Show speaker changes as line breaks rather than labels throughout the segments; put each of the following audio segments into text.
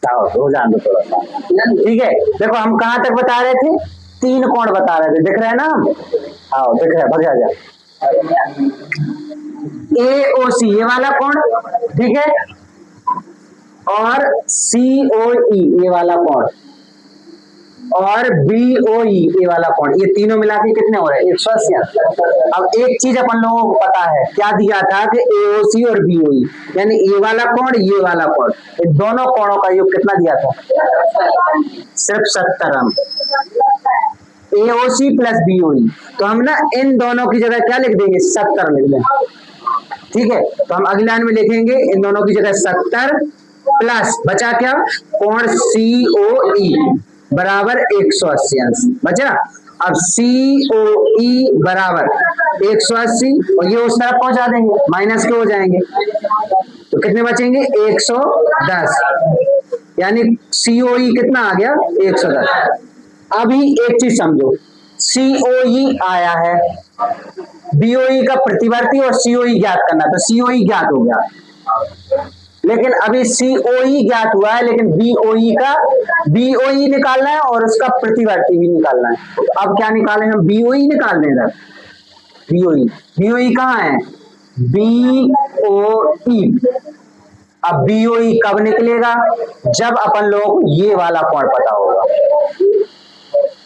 हो जान दो थोड़ा सा, ठीक है। देखो हम कहाँ तक बता रहे थे, 3 कोण बता रहे थे, दिख रहे हैं ना हम? हाँ दिख रहा है, भग जा। AOC ये वाला कोण, ठीक है, और COE ये वाला कोण, और BOE ये वाला कोण, ये तीनों मिला के कितने हो रहे हैं? 180। अब एक चीज अपन लोगों को पता है, क्या दिया था कि AOC और BOE यानी ये वाला कोण ये वाला कोण, इन दोनों कोणों का योग कितना दिया था? सिर्फ 70। हम AOC प्लस BOE, तो हम ना इन दोनों की जगह क्या लिख देंगे? 70 लिख देंगे, ठीक है। तो हम अगली लाइन में लिखेंगे इन दोनों की जगह 70 प्लस बचा क्या? कोण COE बराबर 180 अंश बचा। अब COE बराबर 180 और ये उस तरफ पहुंचा देंगे, माइनस के हो जाएंगे, तो कितने बचेंगे? 110, यानी COE कितना आ गया? 110। अभी एक चीज समझो, COE आया है, BOE का प्रतिवर्ती और COE ज्ञात करना, तो COE ज्ञात हो गया, लेकिन अभी COE ज्ञात हुआ है, लेकिन BOE निकालना है और उसका प्रतिवर्ती भी निकालना है। तो अब क्या निकालें हम? BOE निकाल दें। BOE कहाँ है? BOE। अब BOE कब निकलेगा? जब अपन लोग ये वाला कोण पता होगा,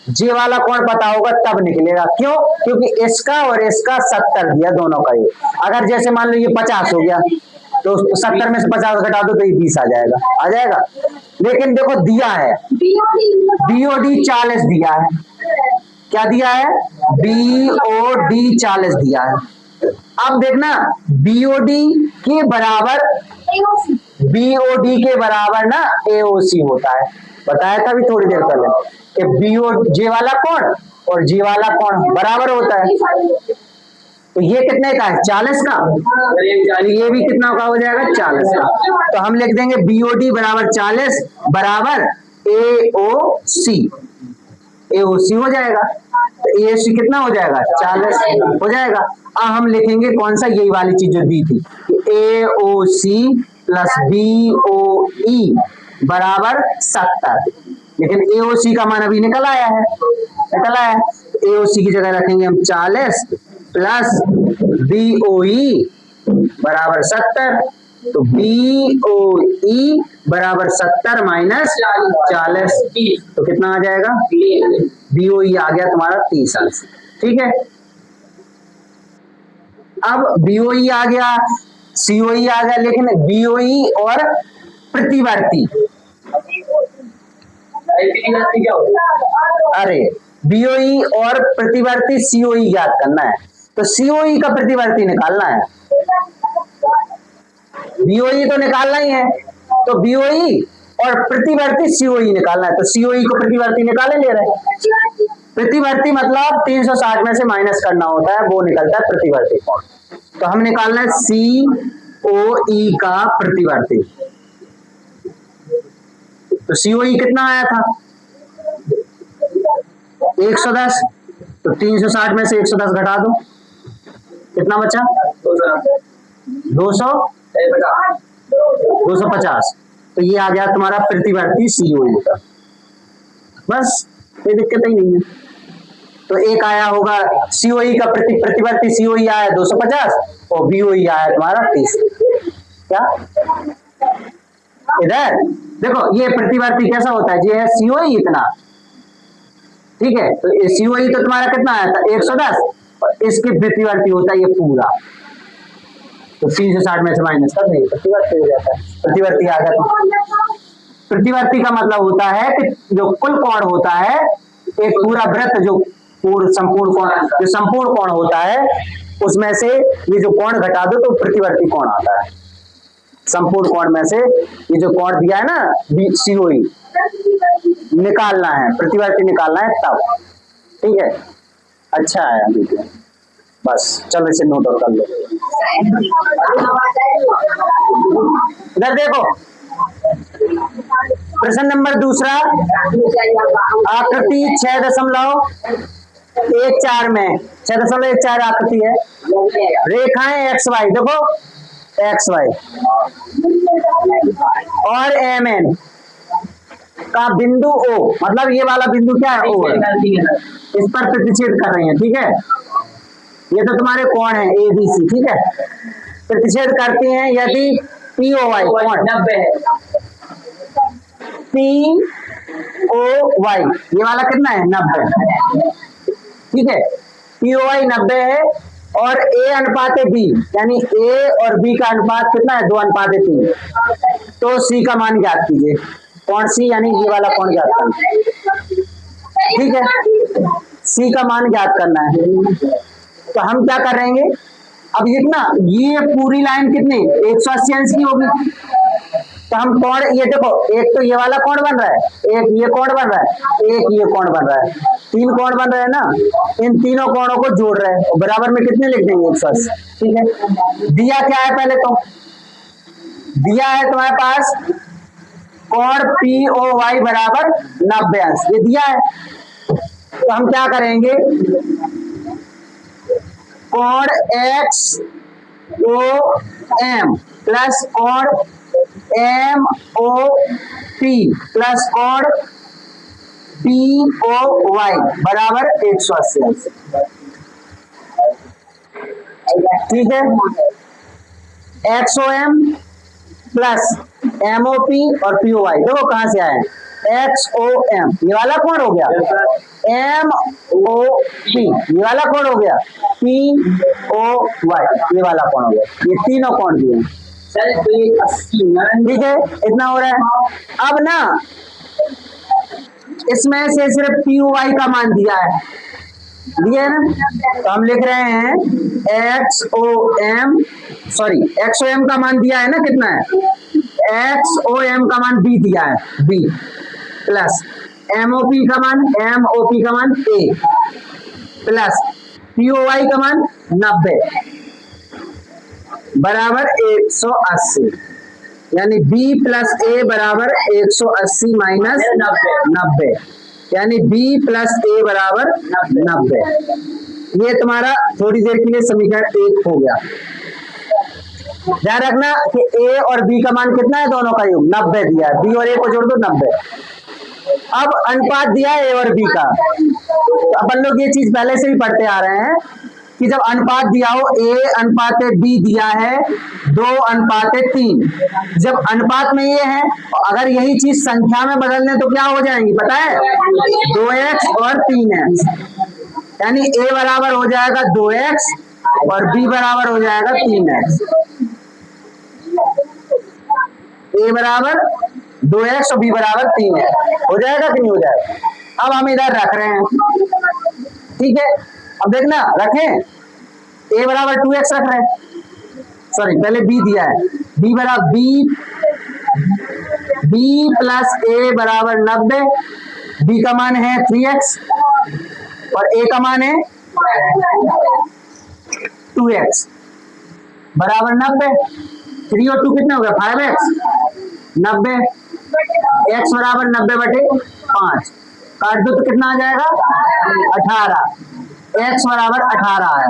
जे वाला कोण पता होगा तब निकलेगा। क्यों? क्योंकि इसका और इसका 70 दिया दोनों का ये। अगर जैसे मान लो ये 50 हो गया, तो 70 में से 50 घटा दो तो ये 20 आ जाएगा। लेकिन देखो दिया है BOD 40 दिया है, क्या दिया है? BOD 40 दिया है। अब देखना BOD के बराबर ना AOC होता है, बताया था अभी थोड़ी देर पहले कि जे वाला कोण और जे वाला कोण बराबर होता है। तो ये कितने का है? 40 का, ये भी कितना का हो जाएगा? 40 का। तो हम लिख देंगे BOD बराबर 40 बराबर AOC हो जाएगा। तो AOC कितना हो जाएगा? 40 हो जाएगा। अब हम लिखेंगे कौन सा? यही वाली चीज जो दी थी, AOC प्लस BOE बराबर 70, लेकिन AOC का मान अभी निकल आया है। AOC की जगह रखेंगे हम 40 प्लस BOE बराबर 70, तो BOE बराबर 70 माइनस 40, तो कितना आ जाएगा? BOE आ गया तुम्हारा 30 अंश, ठीक है। अब BOE आ गया, COE आ गया, लेकिन BOE और प्रतिवर्ती, अरे BOE और प्रतिवर्ती COE ज्ञात करना है, तो COE का प्रतिवर्ती निकालना है। BOE तो निकालना ही है, तो BOE और प्रतिवर्ती COE निकालना है, तो COE को प्रतिवर्ती निकाले ले रहे हैं। प्रतिवर्ती मतलब 360 में से माइनस करना होता है, वो निकलता है प्रतिवर्ती कोण। तो हम निकालना है COE का प्रतिवर्ती, तो COE कितना आया था? 110, तो 360 में से 110 घटा दो, कितना बचा? 250, तो ये आ गया तुम्हारा प्रतिवर्ती COE का। बस कोई दिक्कत ही नहीं है। तो एक आया होगा COE का प्रतिवर्ती COE आया 250 और BOE आया तुम्हारा 30। क्या इधर देखो, ये प्रतिवर्ती कैसा होता है? ये है COE इतना, ठीक है। तो COE तो तुम्हारा कितना आया था? 110, और इसके प्रतिवर्ती होता है ये पूरा, तो 360 में से माइनस कर देंगे, प्रतिवर्ती हो जाता है। प्रतिवर्ती आ गया। तो प्रतिवर्ती का मतलब होता है कि जो कुल कोण होता है, एक पूरा वृत्त जो संपूर्ण कोण होता है, उसमें से ये जो कोण घटा दो तो प्रतिवर्ती कोण आता है। संपूर्ण कोण में से ये जो कोण दिया है ना COE निकालना है, प्रतिवर्ती निकालना है तब, ठीक है। अच्छा है अभी, बस चलो इसे नोट और कर लो। इधर देखो, प्रश्न नंबर दूसरा, आकृति 6.14 में 6.14 आकृति है, रेखाएं XY, देखो XY और MN का बिंदु O, मतलब ये वाला बिंदु क्या है, O है, इस पर प्रतिच्छेद कर रही है, ठीक है। ये तो तुम्हारे कोण है ABC, ठीक है, प्रतिच्छेद करती हैं यदि POY कोण POY ये वाला कितना है 90, ठीक है, POY 90 है और A अनुपात B, यानी A और B का अनुपात कितना है 2:3, तो C का मान ज्ञात कीजिए, कौन सी, यानी ये वाला कौन ज्ञात करना, ठीक है, C का मान ज्ञात करना है। तो हम क्या करेंगे, अब देखना ये पूरी लाइन कितनी 180 अंश की होगी, तो हम कोण, ये देखो एक तो ये वाला कोण बन रहा है, एक ये कोण बन रहा है, एक ये कोण बन रहा है, 3 कोण बन रहे हैं ना, इन तीनों कोणों को जोड़ रहे हैं, बराबर में कितने लिख देंगे 180, ठीक है। दिया क्या है, पहले तो दिया है तुम्हारे पास कोण POY बराबर 90 अंश, ये दिया है, तो हम क्या करेंगे, कोण XOM प्लस कोण MOP प्लस कोण POY बराबर 180 अंश, ठीक है। XOM प्लस MOP और POY, देखो कहां से आए, XOM ये वाला कोण हो गया, MOP ये वाला कोण हो गया, POY ये वाला कोण हो गया, ये तीनों कोण दिए, ठीक है, इतना हो रहा है। अब ना इसमें से सिर्फ POY का मान दिया है, दिया है ना, तो हम लिख रहे हैं XOM का मान दिया है ना, कितना है, XOM का मान B दिया है, B प्लस MOP का मान A प्लस POY का मान 90 बराबर 180, यानी B प्लस A बराबर 180 माइनस 90, यानी B प्लस A बराबर 90। ये तुम्हारा थोड़ी देर के लिए समीकरण 1 हो गया। ध्यान रखना कि A और B का मान कितना है, दोनों का योग 90 दिया है, B और A को जोड़ दो 90। अब अनुपात दिया है A और B का, तो अपन लोग ये चीज पहले से ही पढ़ते आ रहे हैं कि जब अनुपात दिया हो A अनुपात B दिया है 2:3, जब अनुपात में ये है, अगर यही चीज संख्या में बदल दें तो क्या हो जाएंगी पता है, 2x और 3x, यानी A बराबर हो जाएगा 2x और B बराबर हो जाएगा 3x, A बराबर 2x और B बराबर 3x हो जाएगा कि नहीं हो जाएगा। अब हम इधर रख रहे हैं, ठीक है, अब देखना रखें, A बराबर 2x रख रहे हैं, सॉरी पहले B दिया है, B बराबर B प्लस A बराबर 90, B का मान है 3x और A का मान है 2x बराबर 90, 3 और 2 कितने हो गया 5x, 90, x बराबर 90/5 काट दो तो कितना आ जाएगा 18, x बराबर 18 आया,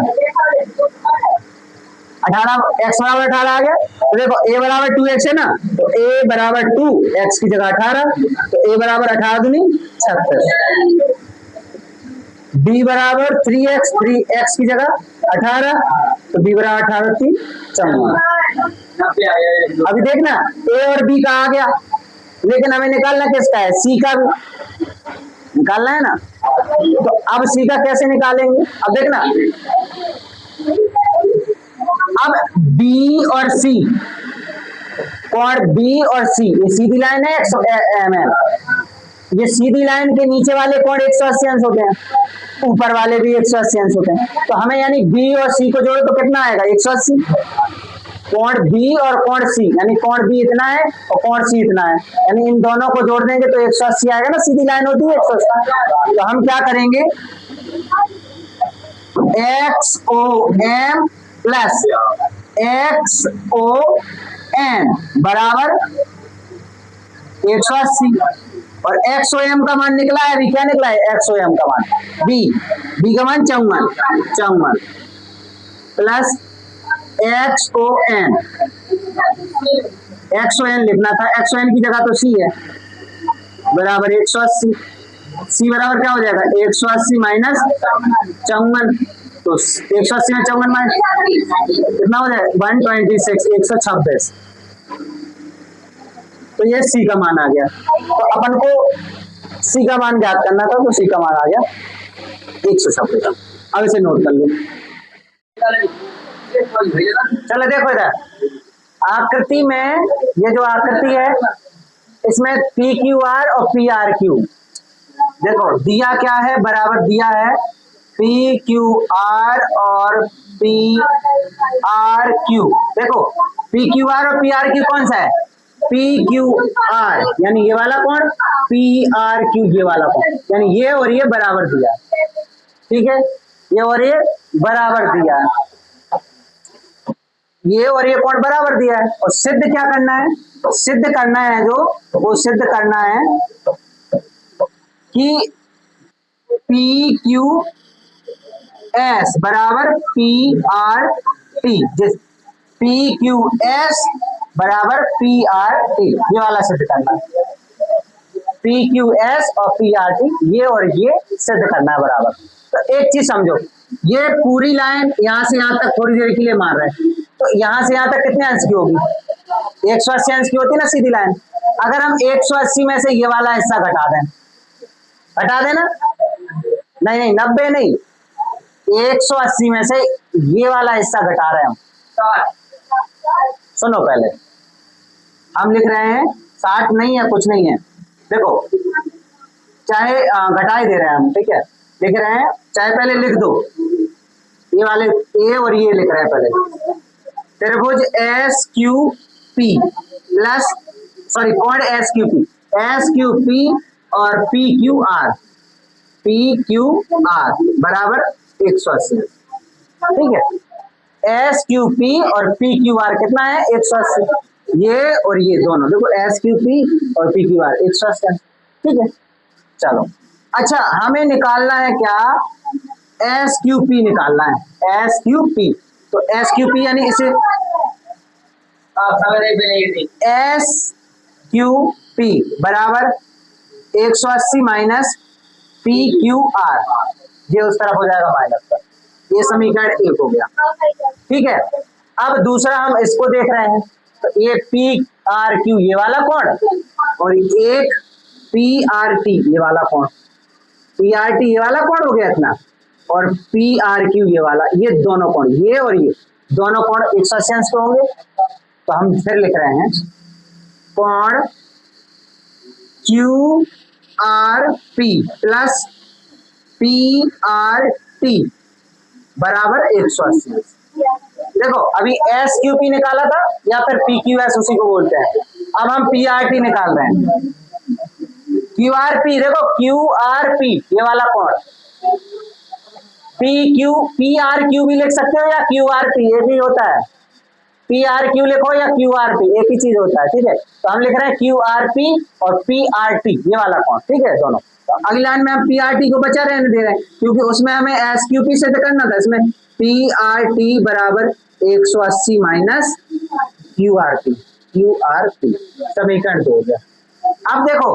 18 x बराबर 18 आ गया। तो देखो a बराबर 2x है ना, तो a बराबर 2 x की जगह 18, तो a बराबर 18 दूनी 36, b बराबर 3x 3x की जगह 18, तो b बराबर 18 3 54। अभी देखना a और b का आ गया, लेकिन हमें निकालना किसका है, c का भी निकालना है ना, तो अब c का कैसे निकालेंगे, अब देखना, अब B और C, कोण B और C ये सीधी लाइन है mm, ये सीधी लाइन के नीचे वाले कोण 180 अंश होते हैं, ऊपर वाले भी 180 अंश होते हैं, तो हमें यानी B और C को जोड़ो तो कितना आएगा 180, कोण B और कोण C, यानी कोण B इतना है और कोण C इतना है, यानी इन दोनों को जोड़ देंगे तो 180 आएगा ना, सीधी लाइन होती है 180। तो हम क्या करेंगे, XOM प्लस XON बराबर 180, और XOM का मान निकला है, अभी क्या निकला है XOM का मान B का मान 54 प्लस XON लिखना था, XON की जगह तो C है, बराबर 180, सी बराबर क्या हो जाएगा 180 माइनस 54, तो 180 में 54 माइनस कितना हो जाएगा 126, 126। तो ये सी का मान आ गया। तो अपन को सी का मान ज्ञात करना था, तो सी का मान आ गया 126। अब इसे नोट कर लो। चलो देखो इधर आकृति में, ये जो आकृति है इसमें पी क्यू आर और पी आर क्यू, देखो दिया क्या है, बराबर दिया है पी क्यू आर और पी आर क्यू। देखो पी क्यू आर और पी आर क्यू कौन सा है, पी क्यू आर यानी ये वाला कोण, पी आर क्यू ये वाला कोण, यानी ये और ये बराबर दिया है, ठीक है, ये और ये बराबर दिया है, ये और ये कोण बराबर दिया है। और सिद्ध क्या करना है, सिद्ध करना है जो, वो सिद्ध करना है कि पी क्यू एस बराबर पी आर टी, जिस पी क्यू एस बराबर पी आर टी, ये वाला सिद्ध करना है। पी क्यू एस और पी आर टी ये और ये सिद्ध करना है बराबर। तो एक चीज समझो, ये पूरी लाइन यहां से यहां तक थोड़ी देर के लिए मार रहे हैं, तो यहां से यहां तक कितने अंश की होगी, 180 अंश की होती है ना सीधी लाइन। अगर हम 180 में से ये वाला हिस्सा घटा दें, घटा देना, नहीं नहीं 90 नहीं, 180 में से ये वाला हिस्सा घटा रहे हैं हम। सुनो पहले, हम लिख रहे हैं 60 नहीं है, कुछ नहीं है, देखो चाहे घटा ही दे रहे हैं हम, ठीक है, लिख रहे हैं, चाहे पहले लिख दो ये वाले ए और ये लिख रहे हैं पहले, त्रिभुज S Q P plus, sorry कोण एस क्यू पी और पी क्यू आर बराबर 180, ठीक है, एस क्यू पी और पी क्यू आर कितना है 180, ये और ये दोनों देखो एस क्यू पी और पी क्यू आर 180, ठीक है। चलो अच्छा, हमें निकालना है क्या, एस क्यू पी निकालना है, एस क्यू पी, तो एस क्यू पी यानी इसे एस क्यू पी बराबर 180 माइनस पी क्यू आर, ये उस तरफ हो जाएगा माइनस पर, ये समीकरण 1 हो गया, ठीक है। अब दूसरा हम इसको देख रहे हैं, तो ये पी आर क्यू ये वाला कोण और एक पी आर टी ये वाला कोण, पी आर टी ये वाला कोण हो गया इतना, और पी आर क्यू ये वाला, ये दोनों कोण, ये और ये दोनों कोण 180 अंश के होंगे। तो हम फिर लिख रहे हैं कोण Q R P plus P R T बराबर 180। देखो अभी एस क्यू पी निकाला था या फिर पी क्यू एस उसी को बोलते हैं, अब हम पी आर टी निकाल रहे हैं, क्यू आर पी, देखो क्यू आर पी ये वाला कोण, पी आर क्यू भी लिख सकते हो या क्यू आर पी, ये भी होता है, पी आर क्यू लिखो या क्यू आर पी, एक ही चीज होता है, ठीक है। तो हम लिख रहे हैं क्यू आर पी और पी आर टी ये वाला कोण, ठीक है दोनों। तो अगली लाइन में हम पी आर टी को बचा रहने दे रहे हैं, क्योंकि उसमें हमें एस क्यू पी से करना था, इसमें पी आर टी बराबर 180 माइनस क्यू आर पी, समीकरण 2 हो गया। अब देखो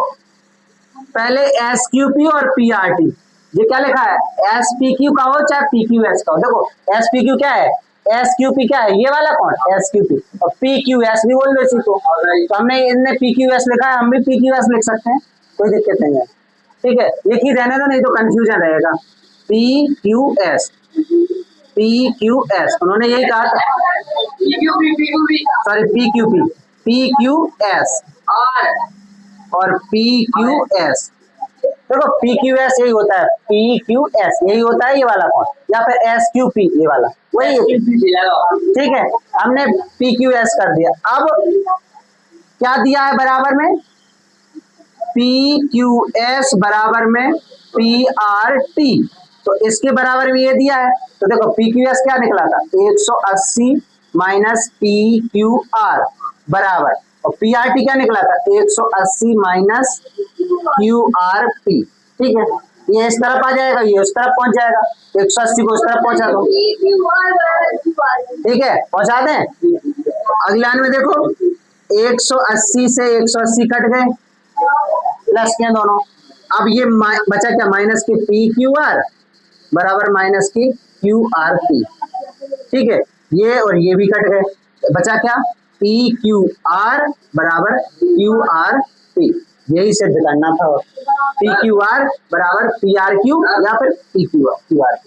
पहले एस क्यू पी और पी आर टी, ये क्या लिखा है, एस पी क्यू का हो चाहे पी क्यू एस का हो, देखो एस पी क्यू क्या है, एस क्यू पी क्या है, ये वाला कौन एस क्यू पी, और पी क्यू एस भी बोल दो इसी को, तो हमने इनने पी क्यू एस लिखा है, हम भी पी क्यू एस लिख सकते हैं, कोई दिक्कत नहीं है, ठीक है, लिख ही रहने दो नहीं तो कंफ्यूजन रहेगा। पी क्यू एस उन्होंने यही कहा था, सॉरी पी क्यू एस और पी क्यू एस, देखो पी क्यू एस यही होता है, पी क्यू एस यही होता है ये वाला कौन, या फिर एस क्यू पी ये वाला वही, ठीक है, हमने पी क्यू एस कर दिया। अब क्या दिया है बराबर में, पी क्यू एस बराबर में पी आर टी, तो इसके बराबर में ये दिया है, तो देखो पी क्यू एस क्या निकला था 180 माइनस पी क्यू आर बराबर, और पी आर टी क्या निकला था 180 माइनस क्यू आर पी, ठीक है, ये इस तरफ आ जाएगा, ये उस तरफ पहुंच जाएगा, 180 को उस तरफ पहुंचा दो, ठीक है, पहुंचा दें। अगली लाइन में देखो 180 से 180 कट गए, प्लस के दोनों। अब ये बचा क्या, माइनस के पी क्यू आर बराबर माइनस की क्यू आर पी। ठीक है, ये और ये भी कट गए, बचा क्या, पी क्यू आर बराबर क्यू आर पी। यही सिद्ध करना था, पी क्यू आर बराबर पी आर क्यू या फिर पी क्यू आर पी।